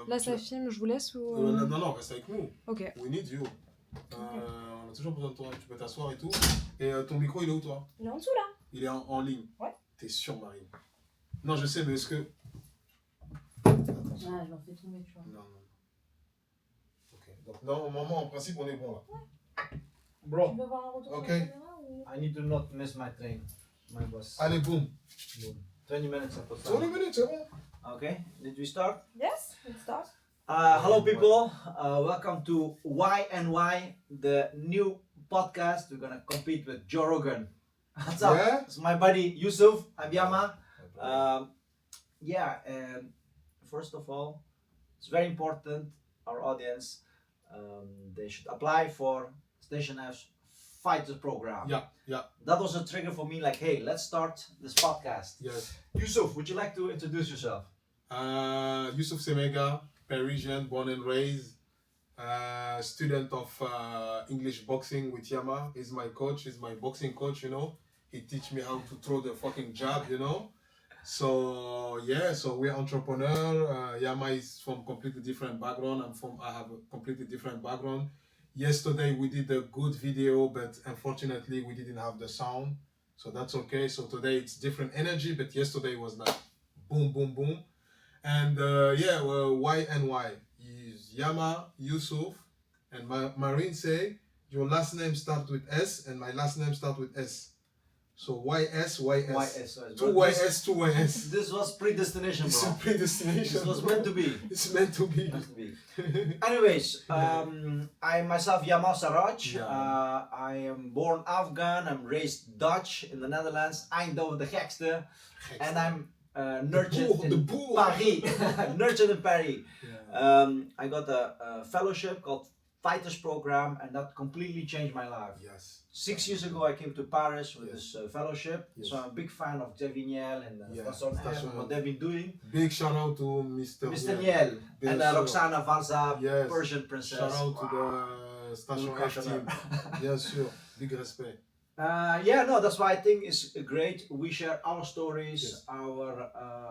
Là, ça filme, je vous laisse ou... Non, reste avec nous. Ok. We need you. On a toujours besoin de toi, tu peux t'asseoir et tout. Et ton micro, il est où, toi? Il est en dessous, là. Il est en ligne? Ouais. T'es sûr, Marie? Non, je sais, mais est-ce que... Attention. Ah, je m'en fais tomber, tu vois. Non. Ok. Donc, normalement, en principe, on est bon, là. Ouais. Bro. Tu veux voir un retour Ok. sur la caméra ou... I need to not miss my train. My bus. Allez, boum. 20 minutes après. 20 minutes, c'est bon. Okay, did we start? Yes, let's start. Hello people, welcome to Y&Y, the new podcast. We're gonna compete with Joe Rogan. What's up? Yeah? It's my buddy Yousouf, I'm Yama. First of all, it's very important, our audience, they should apply for Station F's Fighters program. Yeah. That was a trigger for me, like, hey, let's start this podcast. Yes. Yousouf, would you like to introduce yourself? Yousouf Semega, Parisian, born and raised, student of English boxing with Yama. He's my coach, he's my boxing coach, you know. He teach me how to throw the fucking jab, you know. So we're entrepreneur. Yama is from completely different background. I have a completely different background. Yesterday we did a good video, but unfortunately we didn't have the sound. So that's okay. So today it's different energy, but yesterday was like boom, boom, boom. And Y&Y is Yama, Yousouf, and Marine say your last name starts with S and my last name starts with S. So YS. Two YS. This was predestination, bro. It's a predestination. This was meant to be. It's meant to be. Anyways, I myself Yama Saraj. Yeah. I am born Afghan. I'm raised Dutch in the Netherlands. Eindhoven de gekste. And I'm nurtured in Paris. Nurtured in Paris. Yeah. I got a fellowship called Fighters Program, and that completely changed my life. Yes. 6 years ago, I came to Paris with Yes. this fellowship. Yes. So I'm a big fan of Xavier Niel and Station what they've been doing. Big shout out to Mr. Niel Yes, and sure. Roxana Varza, Yes. Persian princess. Shout out to the Station F team. Yes, sure. Big respect. That's why I think it's great. We share our stories, Yes. our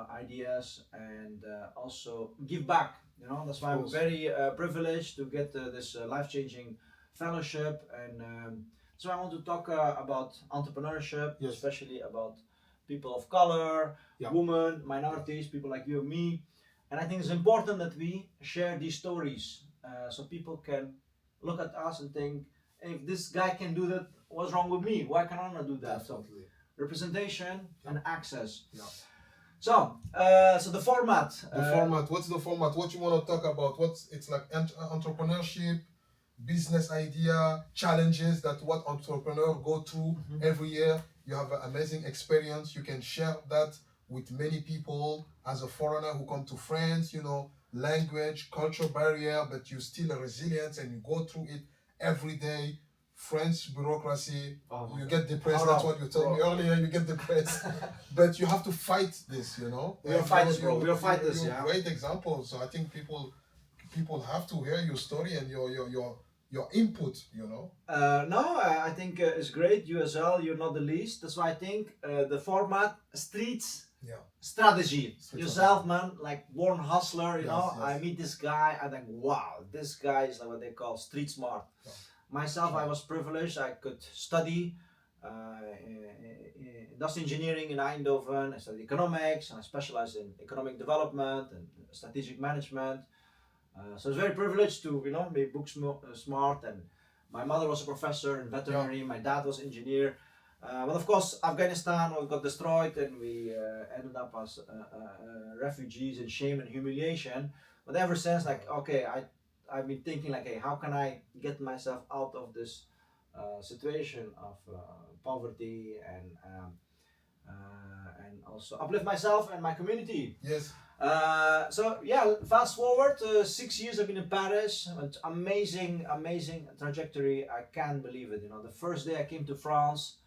ideas, and also give back. You know, that's why I'm very privileged to get this life-changing fellowship, and so I want to talk about entrepreneurship, Yes. especially about people of color, Yeah. women, minorities, people like you and me. And I think it's important that we share these stories so people can look at us and think, hey, if this guy can do that, what's wrong with me? Why can I not do that? Definitely. So representation and access. Yeah. So the format. What's the format? What you want to talk about? It's like entrepreneurship, business idea, challenges that what entrepreneurs go through every year. You have an amazing experience. You can share that with many people as a foreigner who come to France, you know, language, culture barrier, but you still are resilient and you go through it every day. French bureaucracy, you get depressed. That's what you told me earlier. You get depressed, but you have to fight this. You know, we are fighters, bro. We are fighters. You're great example. So I think people have to hear your story and your input. You know. I think it's great. You as well. You're not the least. That's why I think the format streets. Yeah. Strategy. Street Yourself, man, like born hustler. You Yes, know, yes. I meet this guy. I think, wow, this guy is like what they call street smart. Yeah. Myself, I was privileged. I could study industrial engineering in Eindhoven. I studied economics, and I specialized in economic development and strategic management. So I was very privileged to, be book smart. And my mother was a professor in veterinary. My dad was engineer. But of course, Afghanistan got destroyed, and we ended up as refugees in shame and humiliation. But ever since, I've been thinking like, hey, how can I get myself out of this situation of poverty and also uplift myself and my community. Yes. Fast forward 6 years I've been in Paris. It's amazing trajectory. I can't believe it. The first day I came to France,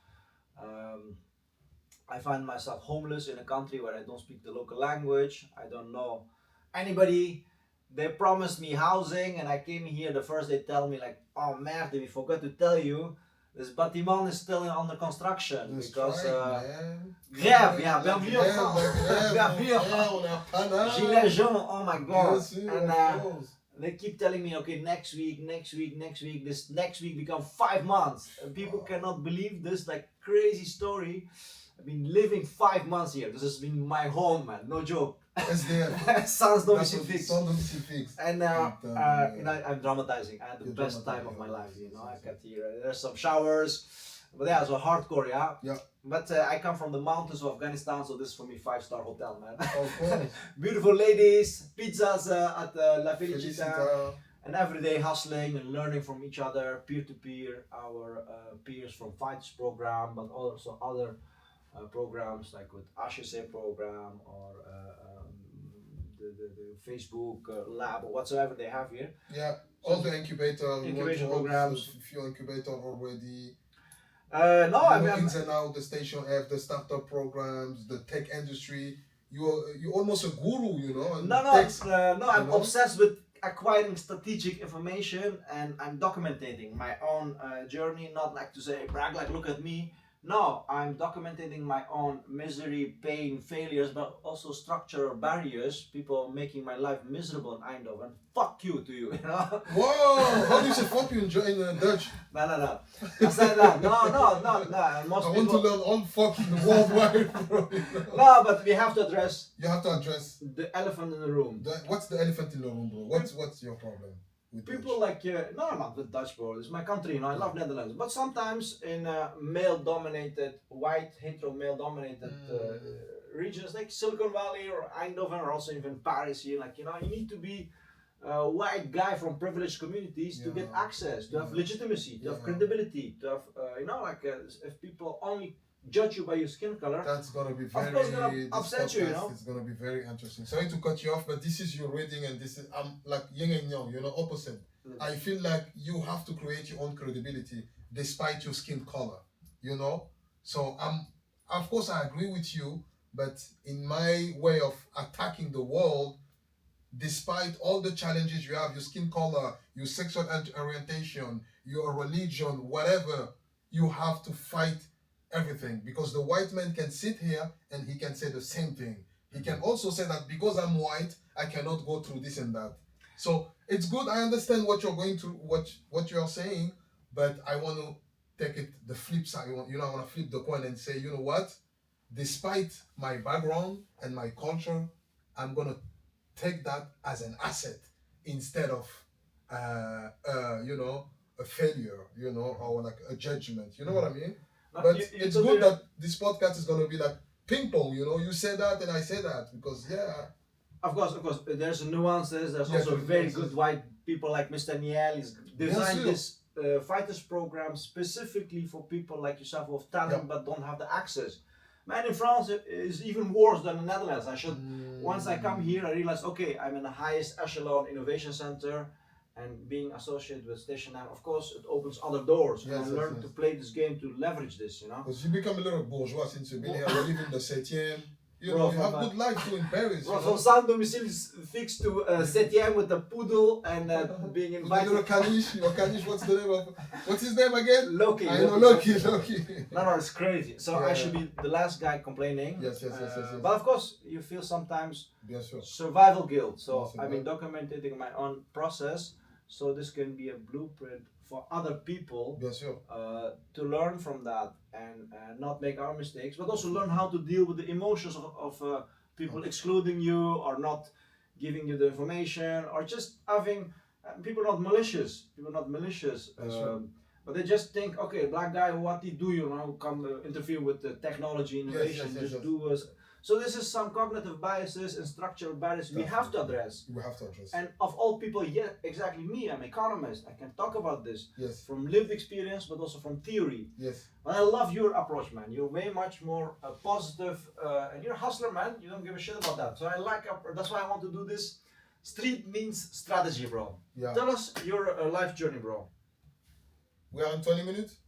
I find myself homeless in a country where I don't speak the local language. I don't know anybody. They promised me housing, and I came here the first day, tell me like, oh merde, we forgot to tell you This bâtiment is still under construction The because strike, man. grève, yeah, bienvenue en Grève, France. grève, Bienvenue en mon frère, on est à Panama. Gilets jaunes, oh my Bien god. sûr, And of course. they keep telling me, okay, next week, this next week become 5 months. And people cannot believe this like crazy story. I've been living 5 months here. This has been my home, man, no joke. SDF. Sans domicile fixe. Sans domicile fixe. And Putain, you know, I'm dramatizing. I had the You're best dramatizing, time of my yeah. life, you know. I got here. There's some showers, but yeah, so hardcore, yeah. Yeah. But I come from the mountains of Afghanistan, so this is for me 5-star hotel, man. Of course. Beautiful ladies, pizzas at La Felicita, Felicita. and everyday hustling and learning from each other, peer to peer. Our peers from Fighters program, but also other programs like with HSA program or the Facebook lab or whatsoever they have here. Yeah, all the incubator Programs. If you're incubator already. No, I mean, ins and out, the station F, the startup programs, the tech industry. You're almost a guru, you know. And no, I'm know? obsessed with acquiring strategic information and I'm documenting my own journey, not like to say brag like look at me. No, I'm documenting my own misery, pain, failures, but also structural barriers, people making my life miserable in Eindhoven. Fuck you to you, you know? Whoa! How do you say fuck you in Dutch? No. I said that. No. Most I people... want to learn all fucking worldwide, bro. You know? No, but we have to address You have to address the elephant in the room. what's the elephant in the room, bro. What's your problem with People Dutch? like, no, I'm not with Dutch, bro. It's my country, you know. I love Netherlands. But sometimes in male-dominated, white, hetero male-dominated regions like Silicon Valley or Eindhoven or also even Paris here, like, you know, you need to be a white guy from privileged communities to get access, to have legitimacy, to have credibility, to have, you know, like, if people only judge you by your skin color, That's gonna be very. of course gonna upset you, you know. It's gonna be very interesting. Sorry to cut you off, but this is your reading, and this is I'm like yin and yang, you know, opposite. I feel like you have to create your own credibility despite your skin color, you know. So of course, I agree with you, but in my way of attacking the world, despite all the challenges you have, your skin color, your sexual orientation, your religion, whatever, you have to fight everything, because the white man can sit here and he can say the same thing. He can also say that because I'm white, I cannot go through this and that. So it's good. I understand what you're going through, what you're saying, but I want to take it the flip side. I want to flip the coin and say, you know what? Despite my background and my culture, I'm gonna take that as an asset instead of you know, a failure, you know, or like a judgment. You know what I mean? But it's good that this podcast is gonna be like ping pong. You know, you say that and I say that because Of course, there's nuances. There's also very good white people like Mr. Niel. He's designed this fighters program specifically for people like yourself who have talent but don't have the access. Man, in France it is even worse than the Netherlands. Once I come here, I realize, okay, I'm in the highest echelon innovation center, and being associated with Station 9, of course, it opens other doors. And I learned to play this game to leverage this, you know. Because you become a little bourgeois since you've been here. You live in the 7e. You know, you have good life too in Paris. Bro, from sans domicile fixed to 7e with a poodle and being invited. Your caniche, what's his name again? Loki. I know, Loki. No, it's crazy. So I should be the last guy complaining. Yes. But of course, you feel sometimes Bien sûr. survival guilt. So Yes, I've been documenting my own process, so this can be a blueprint for other people Bien sûr. to learn from that and not make our mistakes, but also learn how to deal with the emotions of people excluding you or not giving you the information, or just having people not malicious. But they just think, okay, black guy, what he do, you know, come interfere with the technology innovation, do us. So this is some cognitive biases and structural barriers we have to address. And of all people, yeah, exactly me, I'm an economist. I can talk about this from lived experience, but also from theory. Yes. But I love your approach, man. You're way much more positive, and you're a hustler, man. You don't give a shit about that. So I like, that's why I want to do this. Street means strategy, bro. Yeah. Tell us your life journey, bro. We are in 20 minutes?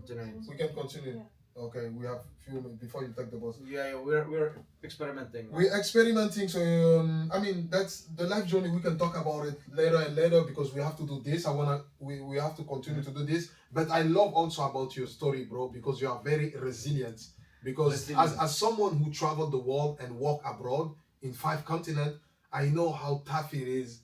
Tonight. We can continue. Okay, we have a few minutes before you take the bus. Yeah, we're experimenting. We're experimenting, so I mean that's the life journey. We can talk about it later and later because we have to do this. We have to continue to do this. But I love also about your story, bro, because you are very resilient. Because as someone who traveled the world and worked abroad in 5 continents, I know how tough it is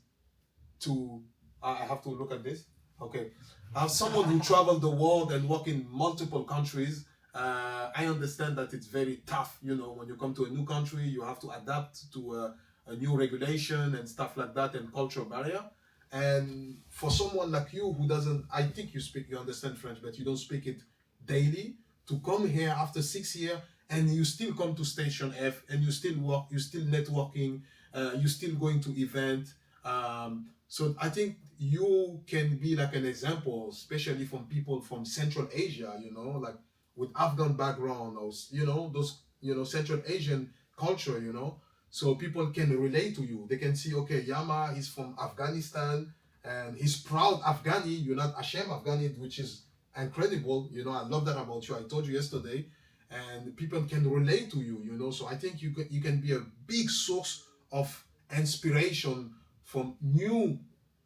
to. I have to look at this. Okay, as someone who traveled the world and worked in multiple countries. I understand that it's very tough, you know, when you come to a new country, you have to adapt to a new regulation and stuff like that and cultural barrier. And for someone like you who doesn't, I think you understand French, but you don't speak it daily, to come here after 6 years and you still come to Station F and you still work, you still networking, you still going to event. So I think you can be like an example, especially from people from Central Asia, you know, like with Afghan background or those Central Asian culture, so people can relate to you. They can see, okay, Yama is from Afghanistan and he's proud Afghani. You're not ashamed Afghani, which is incredible. I love that about you. I told you yesterday, and people can relate to you. So I think you can be a big source of inspiration from new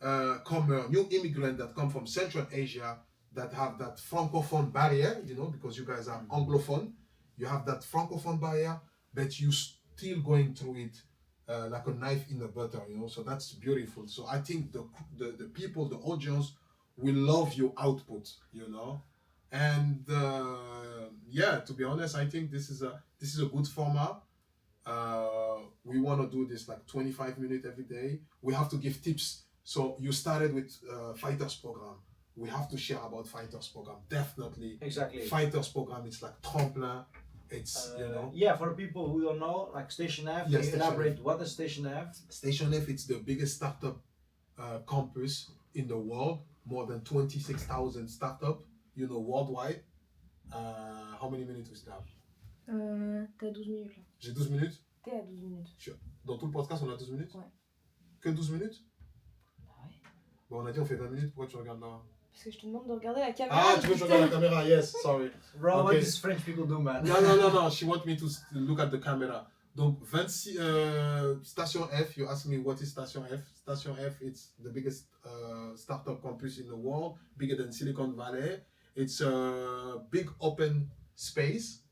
new immigrants that come from Central Asia, that have that francophone barrier, because you guys are anglophone. You have that francophone barrier, but you still going through it like a knife in the butter, so that's beautiful. So I think the people, the audience will love your output, and to be honest, I think this is a good format. We want to do this like 25 minutes every day. We have to give tips. So you started with Fighters program. We have to share about Fighters program, definitely. Exactly. Fighters program, it's like tremplin. It's Yeah, for people who don't know, like Station F, can you elaborate what is Station F? Station F, it's the biggest startup campus in the world. More than 26,000 startups, worldwide. How many minutes we have? T'as 12 minutes là. J'ai 12 minutes? T'es à 12 minutes. Dans tout le podcast, on a 12 minutes? Ouais. Que 12 minutes? Ah ouais. Bon, on a dit on fait 20 minutes, pourquoi tu regardes là? Parce que je te demande de regarder la caméra. Ah, tu veux que je regarde la caméra? Yes, sorry. Bro, what Okay. does French people do, man? No. She wants me to look at the camera. Donc, 26, Station F, you ask me what is Station F. Station F, it's the biggest startup campus in the world, bigger than Silicon Valley. It's a big open space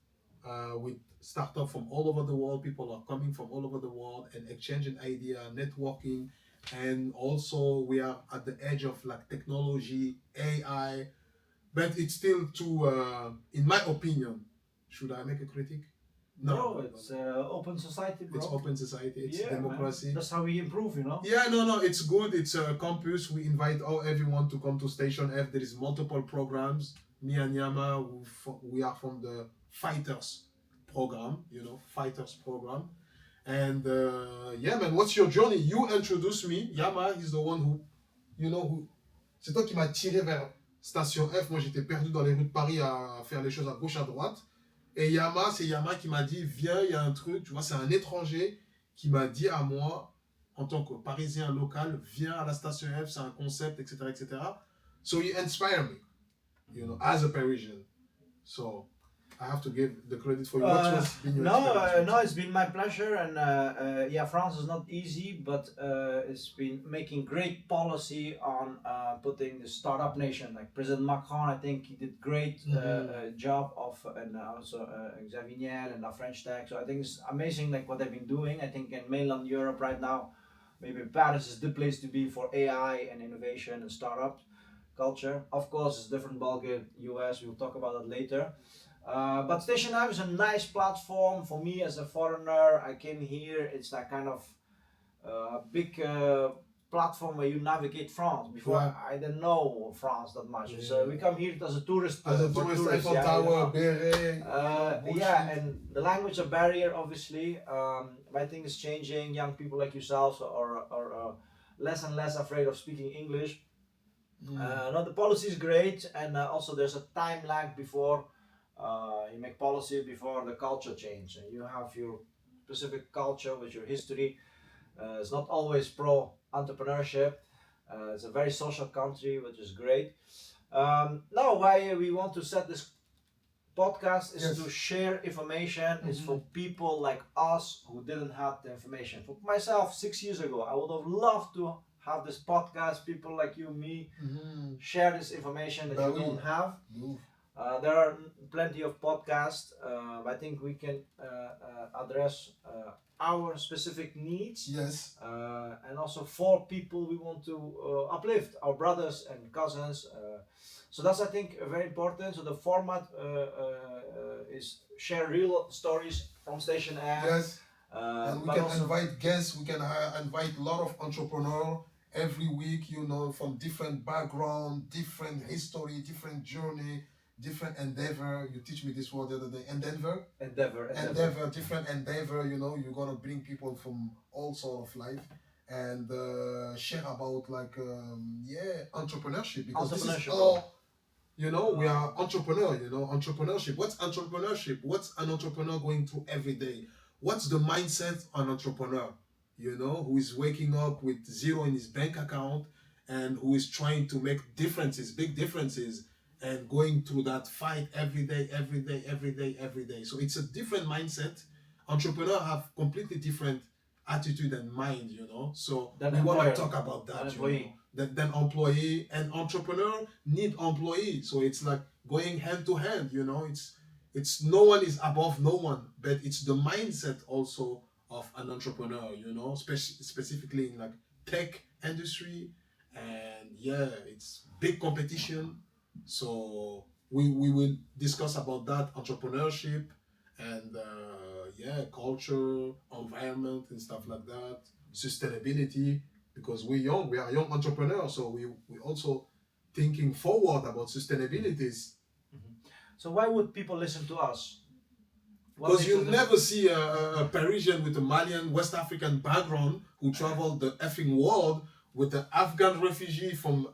with startups from all over the world. People are coming from all over the world and exchanging ideas, networking. And also we are at the edge of like technology, AI, but it's still too, in my opinion, should I make a critique? No, it's open society, bro. It's open society, it's democracy. Man. That's how we improve, Yeah, no, it's good. It's a campus. We invite everyone to come to Station F. There is multiple programs. Me and Yama, we are from the Fighters program, Fighters program. And man, what's your journey? You introduced me. Yama is the one who, c'est toi qui m'as tiré vers Station F. Moi, j'étais perdu dans les rues de Paris à faire les choses à gauche, à droite. Et c'est Yama qui m'a dit, viens, il y a un truc, tu vois, c'est un étranger qui m'a dit à moi, en tant que Parisien local, viens à la Station F, c'est un concept, etc., etc. So he inspired me, as a Parisian. So I have to give the credit for you. What's been your experience? No, it's been my pleasure, and France is not easy, but it's been making great policy on putting the startup nation. Like President Macron, I think he did great job of, and also Xavier Niel and the French Tech. So I think it's amazing, like what they've been doing. I think in mainland Europe right now, maybe Paris is the place to be for AI and innovation and startup culture. Of course, it's different ballgame. US, we'll talk about that later. But Station F is a nice platform for me as a foreigner. I came here, it's that kind of big platform where you navigate France. Before I didn't know France that much. Yeah. So we come here as a tourist. Eiffel Tower, Beret. And the language a barrier, obviously. I think it's changing. Young people like yourselves are less and less afraid of speaking English. No, the policy is great, and also there's a time lag before you make policy before the culture change. And you have your specific culture with your history. It's not always pro entrepreneurship. It's a very social country, which is great. Now, why we want to set this podcast is Yes. to share information. It's for people like us who didn't have the information. For myself, 6 years ago, I would have loved to have this podcast. People like you, me, share this information that Bah you oui. don't have. Ouf. There are plenty of podcasts. I think we can address our specific needs. Yes. And also for people we want to uplift, our brothers and cousins. So that's, I think, very important. So the format is share real stories from Station F. Yes. And we but can also invite guests. We can invite a lot of entrepreneurs every week. You know, from different background, different history, different journey, different endeavor. You teach me this word the other day. Endeavor. endeavor. Different endeavor. You know, you're gonna bring people from all sort of life and share about like entrepreneurship, because this is Entrepreneurship. all. You know, we are entrepreneur. You know, entrepreneurship. What's entrepreneurship? What's an entrepreneur going through every day? What's the mindset of an entrepreneur? You know, who is waking up with zero in his bank account and who is trying to make differences, big differences, and going through that fight every day. So it's a different mindset. Entrepreneurs have completely different attitude and mind, you know. So Than we want employer. to talk about that. Than you employee. know. Than employee and entrepreneur need employee. So it's like going hand to hand, you know. It's no one is above no one, but it's the mindset also of an entrepreneur, you know, specifically in like tech industry. And yeah, it's big competition. So we will discuss about that, entrepreneurship and culture, environment and stuff like that, sustainability, because we are young entrepreneurs, so we also thinking forward about sustainabilities. So why would people listen to us? What Because makes you us never see a Parisian with a Malian, West African background who traveled the effing world with an Afghan refugee from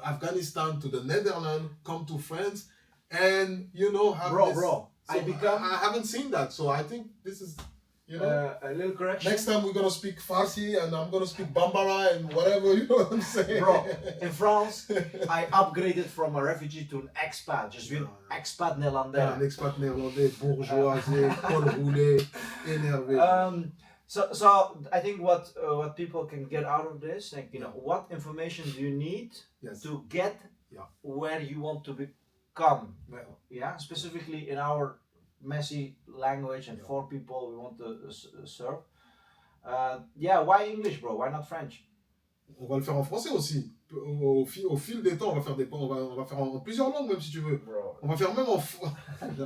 Afghanistan to the Netherlands, come to France, and you know have Bro, this. bro, So I I haven't seen that, so I think this is, you know. a little correction. Next time we're gonna speak Farsi and I'm gonna speak Bambara and whatever, you know what I'm saying? Bro, in France, I upgraded from a refugee to an expat. Je suis un expat Un néerlandais. expat néerlandais, bourgeoisé, col roulé, énervé. So I think what people can get out of this, like, you know, what information do you need Yes. to get Yeah. where you want to become? Well, Yeah, specifically in our messy language and Yeah. for people we want to serve. Why English, bro? Why not French? on va le faire en français aussi. Au fil des temps, on va faire en plusieurs langues même si tu veux. Bro. On va faire même en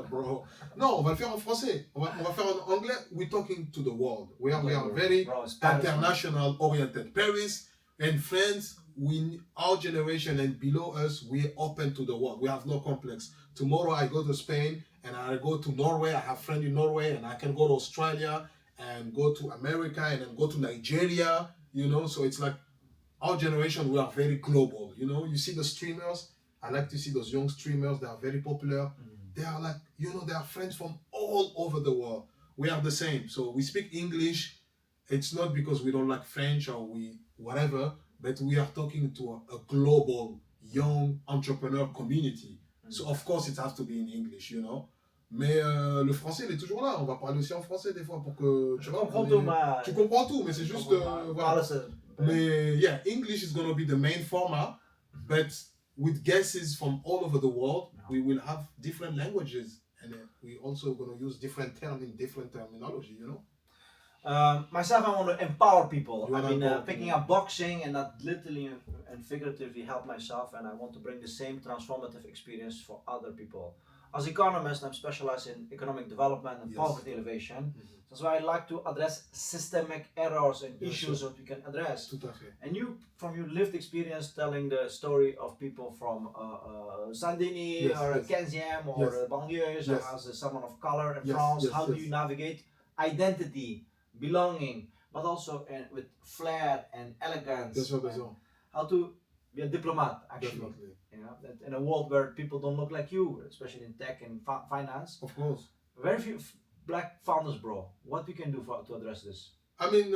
bro. Non, on va le faire en français. On va faire en anglais. We're talking to the world. We are very Bro, Spanish. international oriented. Paris and France, our generation and below us, we're open to the world. We have no complex. Tomorrow I go to Spain and I go to Norway. I have friends in Norway, and I can go to Australia and go to America and then go to Nigeria, you know. So it's like our generation, we are very global, you know. You see the streamers, I like to see those young streamers, they are very popular. They are like, you know, they are friends from all over the world. We are the same. So we speak English. It's not because we don't like French or whatever, but we are talking to a global young entrepreneur community. So of course it has to be in English, you know. Mais le français, il est toujours là. On va parler aussi en français des fois pour que tu vois. Tu comprends tout, mais c'est juste voilà. Mais yeah, English is gonna be the main format, but with guesses from all over the world, we will have different languages, and we also gonna use different terms in different terminology, you know. Myself, I want to empower people. You I've wanna been empower picking people. up boxing and not literally and figuratively help myself, and I want to bring the same transformative experience for other people. As economist, I'm specialized in economic development and Yes. poverty elevation. That's why I like to address systemic errors and Yes, issues sir. that we can address. Tout à fait. And you, from your lived experience, telling the story of people from Saint-Denis Yes, or yes. Quinzième or Yes. banlieues, Yes. or as someone of color in Yes, France, yes, how do yes. you navigate identity, belonging, but also with flair and elegance? Bien sûr, bien and sûr. how to be a diplomat, actually. Definitely. You know, that in a world where people don't look like you, especially in tech and finance, Of course. very few black founders, bro. What we can do to address this? I mean,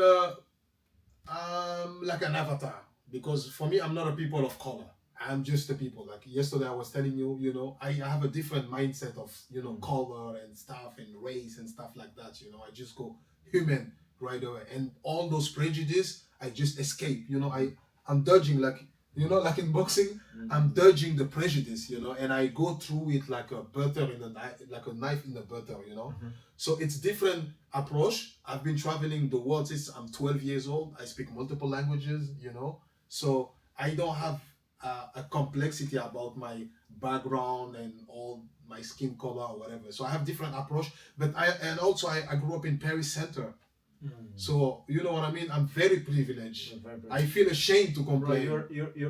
I'm like an avatar, because for me, I'm not a people of color. I'm just the people. Like yesterday I was telling you, you know, I have a different mindset of, you know, color and stuff and race and stuff like that, you know. I just go human right away. And all those prejudice, I just escape, you know. I'm dodging, like, you know, like in boxing, I'm dodging the prejudice, you know, and I go through it like a butter in a knife, like a knife in the butter, you know. So it's different approach. I've been traveling the world since I'm 12 years old. I speak multiple languages, you know. So I don't have a complexity about my background and all my skin color or whatever. So I have different approach. But I grew up in Paris Center. So you know what I mean. I'm very privileged. I feel ashamed to Bro, complain.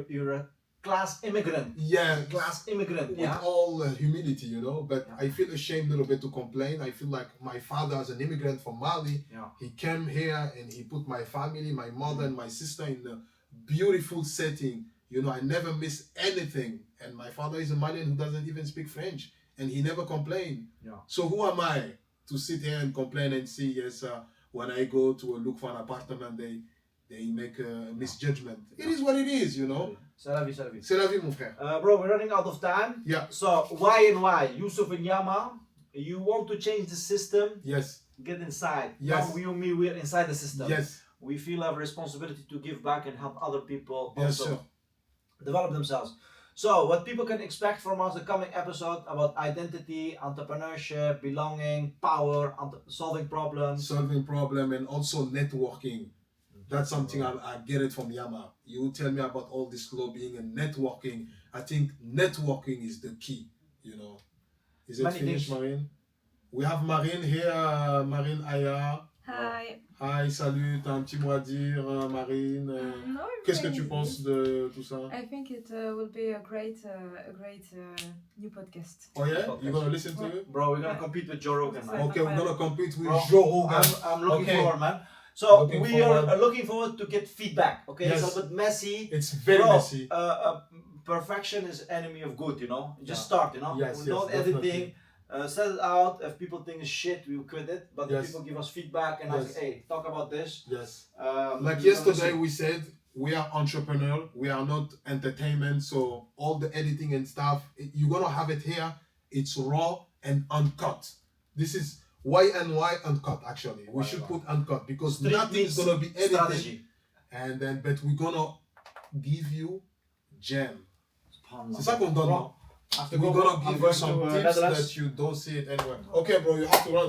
you're a class immigrant. Yeah, Class immigrant. with Yeah. all humility, you know. But I feel ashamed a little bit to complain. I feel like my father, as an immigrant from Mali, Yeah. he came here and he put my family, my mother and my sister in a beautiful setting. You know, I never miss anything. And my father is a Malian who doesn't even speak French, and he never complained. Yeah. So who am I to sit here and complain and see, yes, when I go to look for an apartment, they make a misjudgment. It is what it is, you know. C'est la vie, c'est la vie. C'est la vie, mon frère. Bro, we're running out of time. Yeah. So Y&Y, Yousouf and Yama, you want to change the system? Yes. Get inside. Yes. Now, you and me, we're inside the system. Yes. We feel a responsibility to give back and help other people Yes, also sir. develop themselves. So, what people can expect from us the coming episode about identity, entrepreneurship, belonging, power, solving problems. Solving problem and also networking. That's something I get it from Yama. You tell me about all this lobbying and networking. I think networking is the key, you know. Is it Many finished, things. Marine? We have Marine here, Marine Aya. Hi. Hi, salut, t'as un petit mot à dire, Marine? No, Qu'est-ce que everything tu is penses good. de tout ça? I think it will be a great new podcast. Oh yeah? Podcast. You're gonna listen to Yeah. it? Bro, we're gonna Yeah. compete with Joe Rogan, man. Okay, we're gonna compete with Bro, Joe Rogan. I'm looking Okay. forward, man. So, Looking we are forward. looking forward to get feedback. Okay, Yes. it's a bit messy. It's very Bro, messy. Perfection is enemy of good, you know. Just Yeah. start, you know. Yes, yes, Not definitely. editing. Set it out. If people think it's shit, we'll quit it. But Yes. if people give us feedback and Yes. ask, hey, talk about this. Yes. Like Like yesterday we said, we are entrepreneur, we are not entertainment, so all the editing and stuff, you're gonna have it here. It's raw and uncut. This is Y&Y uncut, actually. We should put uncut because Street nothing's meets gonna be edited. strategy. And then, but we're gonna give you gem. SubhanAllah. C'est ça qu'on donne, Bro, non? I have to We're go. gonna I'm give you going some to tips Netherlands. that you don't see it anywhere. Okay, bro, you have to run.